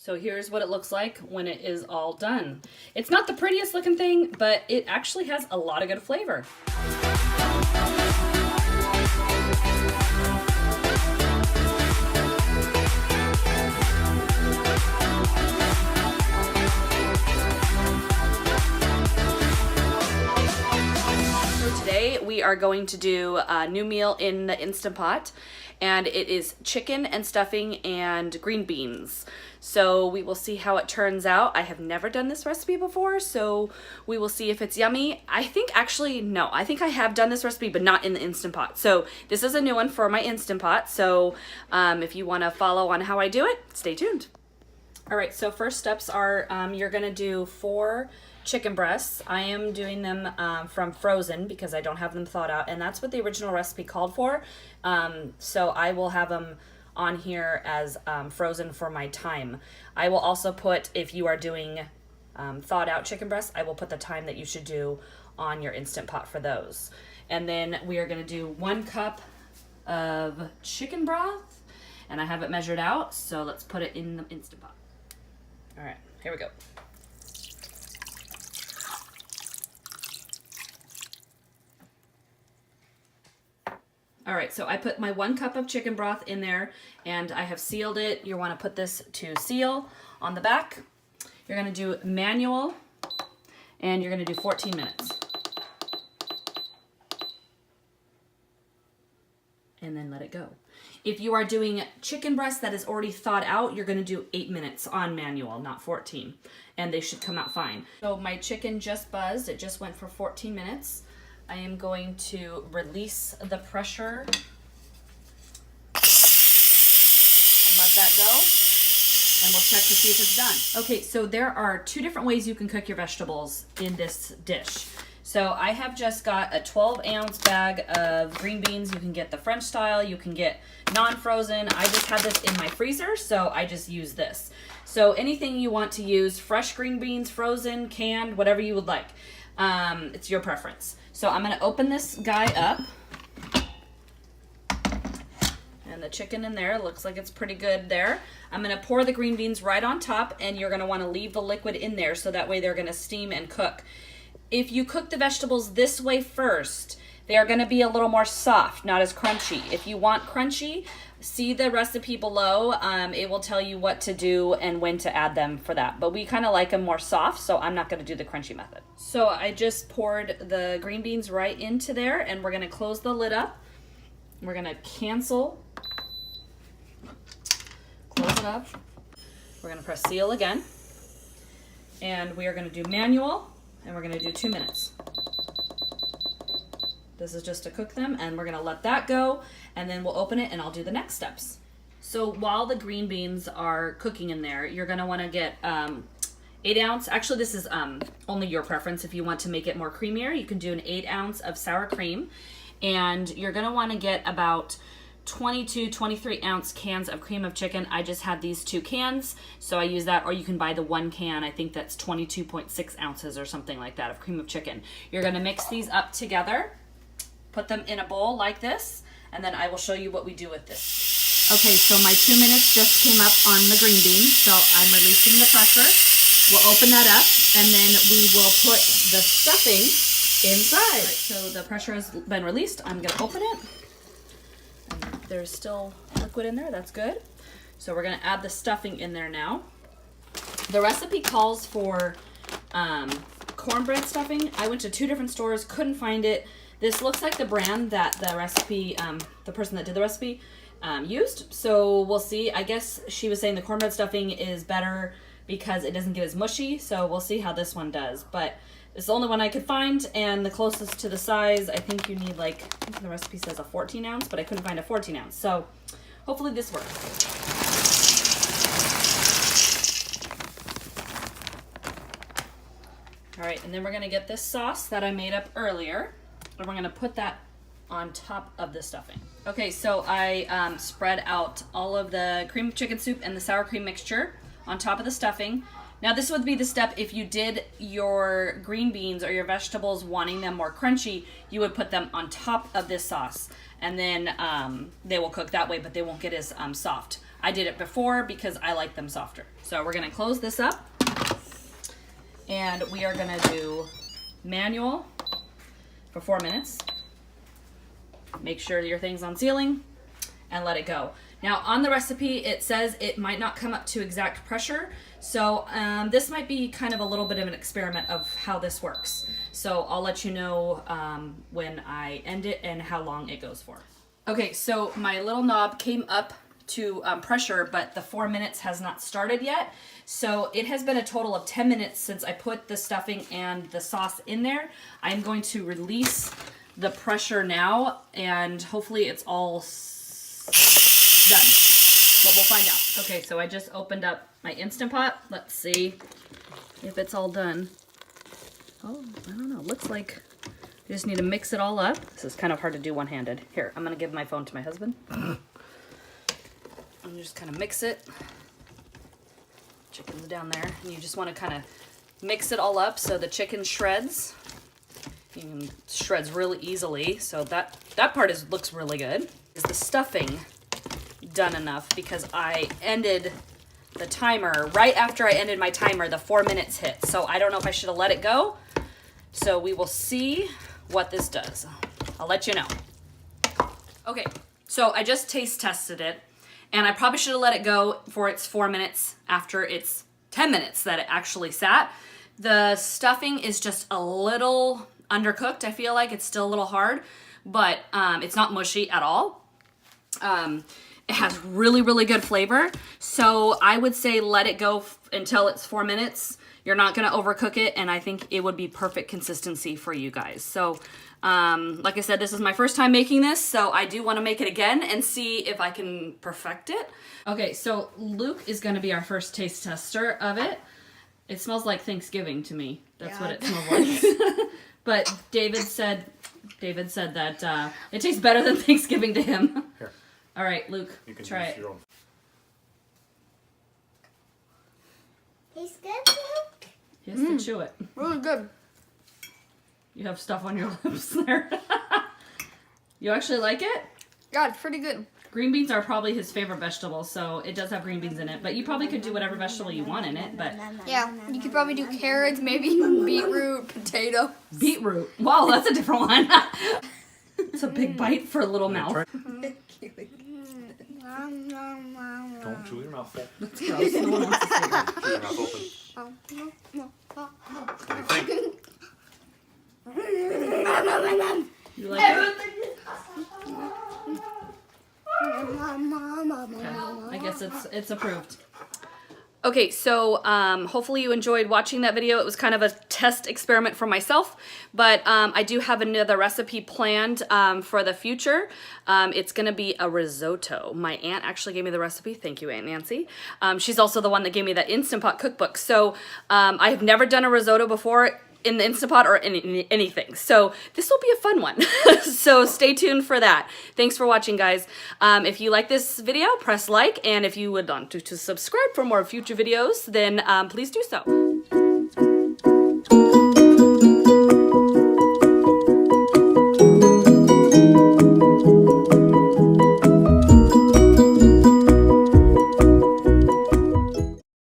So here's what it looks like when it is all done. It's not the prettiest looking thing, but it actually has a lot of good flavor. Today we are going to do a new meal in the Instant Pot, and it is chicken and stuffing and green beans. So we will see how it turns out. I have never done this recipe before, so we will see if it's yummy. I think I have done this recipe, but not in the Instant Pot. So this is a new one for my Instant Pot. So if you want to follow on how I do it, stay tuned. All right, so first steps are you're gonna do 4 chicken breasts. I am doing them from frozen because I don't have them thawed out, and that's what the original recipe called for. So I will have them on here as frozen for my time. I will also put, if you are doing thawed out chicken breasts, I will put the time that you should do on your Instant Pot for those. And then we are gonna do 1 cup of chicken broth, and I have it measured out, so let's put it in the Instant Pot. All right, here we go. All right, so I put my 1 cup of chicken broth in there, and I have sealed it. You want to put this to seal on the back. You're going to do manual, and you're going to do 14 minutes. And then let it go. If you are doing chicken breast that is already thawed out, you're going to do 8 minutes on manual, not 14, and they should come out fine. So my chicken just buzzed. It just went for 14 minutes. I am going to release the pressure and let that go, and we'll check to see if it's done. Okay, so there are 2 different ways you can cook your vegetables in this dish. So I have just got a 12-ounce bag of green beans. You can get the French style, you can get non-frozen. I just had this in my freezer, so I just use this. So anything you want to use, fresh green beans, frozen, canned, whatever you would like. It's your preference. So I'm going to open this guy up, and the chicken in there looks like it's pretty good there. I'm going to pour the green beans right on top, and you're going to want to leave the liquid in there so that way they're going to steam and cook. If you cook the vegetables this way first, they are going to be a little more soft, not as crunchy. If you want crunchy, see the recipe below. It will tell you what to do and when to add them for that. But we kind of like them more soft, so I'm not going to do the crunchy method. So I just poured the green beans right into there, and we're going to close the lid up. We're going to cancel, close it up. We're going to press seal again, and we are going to do manual, and we're going to do 2 minutes. This is just to cook them, and we're gonna let that go, and then we'll open it and I'll do the next steps. So while the green beans are cooking in there, you're gonna wanna get 8 ounce, actually this is only your preference. If you want to make it more creamier, you can do an 8 ounce of sour cream, and you're gonna wanna get about 22, 23 ounce cans of cream of chicken. I just had these 2 cans, so I use that, or you can buy the 1 can. I think that's 22.6 ounces or something like that of cream of chicken. You're gonna mix these up together. Put them in a bowl like this, and then I will show you what we do with this. Okay, so my 2 minutes just came up on the green beans, so I'm releasing the pressure. We'll open that up, and then we will put the stuffing inside. Right, so the pressure has been released. I'm gonna open it. And there's still liquid in there, that's good. So we're gonna add the stuffing in there now. The recipe calls for cornbread stuffing. I went to 2 different stores, couldn't find it. This looks like the brand that the recipe, the person that did the recipe used. So we'll see. I guess she was saying the cornbread stuffing is better because it doesn't get as mushy. So we'll see how this one does. But it's the only one I could find, and the closest to the size, I think you need like, I think the recipe says a 14 ounce, but I couldn't find a 14 ounce. So hopefully this works. All right, and then we're gonna get this sauce that I made up earlier, and we're gonna put that on top of the stuffing. Okay, so I spread out all of the cream of chicken soup and the sour cream mixture on top of the stuffing. Now this would be the step if you did your green beans or your vegetables wanting them more crunchy, you would put them on top of this sauce, and then they will cook that way, but they won't get as soft. I did it before because I like them softer. So we're gonna close this up and we are gonna do manual for 4 minutes. Make sure your thing's on sealing and let it go. Now on the recipe, it says it might not come up to exact pressure. So this might be kind of a little bit of an experiment of how this works. So I'll let you know when I end it and how long it goes for. Okay, so my little knob came up to pressure, but the 4 minutes has not started yet. So it has been a total of 10 minutes since I put the stuffing and the sauce in there. I'm going to release the pressure now, and hopefully it's all done. But we'll find out. Okay, so I just opened up my Instant Pot. Let's see if it's all done. Oh, I don't know. Looks like you just need to mix it all up. This is kind of hard to do one-handed. Here, I'm going to give my phone to my husband. And just kind of mix it. Chicken's down there. And you just want to kind of mix it all up so the chicken shreds. You can shreds really easily. So that part looks really good. Is the stuffing done enough? Because I ended the timer right after I ended my timer, the 4 minutes hit. So I don't know if I should have let it go. So we will see what this does. I'll let you know. Okay, so I just taste tested it, and I probably should have let it go for its 4 minutes after its 10 minutes that it actually sat. The stuffing is just a little undercooked. I feel like it's still a little hard, but it's not mushy at all. It has really, really good flavor. So I would say let it go until it's 4 minutes. You're not going to overcook it, and I think it would be perfect consistency for you guys. So, like I said, this is my first time making this, so I do want to make it again and see if I can perfect it. Okay, so Luke is going to be our first taste tester of it. It smells like Thanksgiving to me. That's what it smells like. But David said that it tastes better than Thanksgiving to him. Here. All right, Luke, You can try use it. your own. Tastes good. He has to chew it. Really good. You have stuff on your lips there. You actually like it? Yeah, it's pretty good. Green beans are probably his favorite vegetable, so it does have green beans in it. But you probably could do whatever vegetable you want in it. But Yeah, you could probably do carrots, maybe beetroot, potato. beetroot. Wow, that's a different one. It's a big bite for a little mouth. Don't chew your mouth full. That's gross. No one wants to see that. Chew your mouth open. What do you think? You like it? I guess it's approved. Okay, so hopefully you enjoyed watching that video. It was kind of a test experiment for myself, but I do have another recipe planned for the future. It's gonna be a risotto. My aunt actually gave me the recipe. Thank you, Aunt Nancy. She's also the one that gave me that Instant Pot cookbook. So I have never done a risotto before in the Instant Pot or anything. So this will be a fun one. So stay tuned for that. Thanks for watching, guys. If you like this video, press like, and if you would want to subscribe for more future videos, then please do so.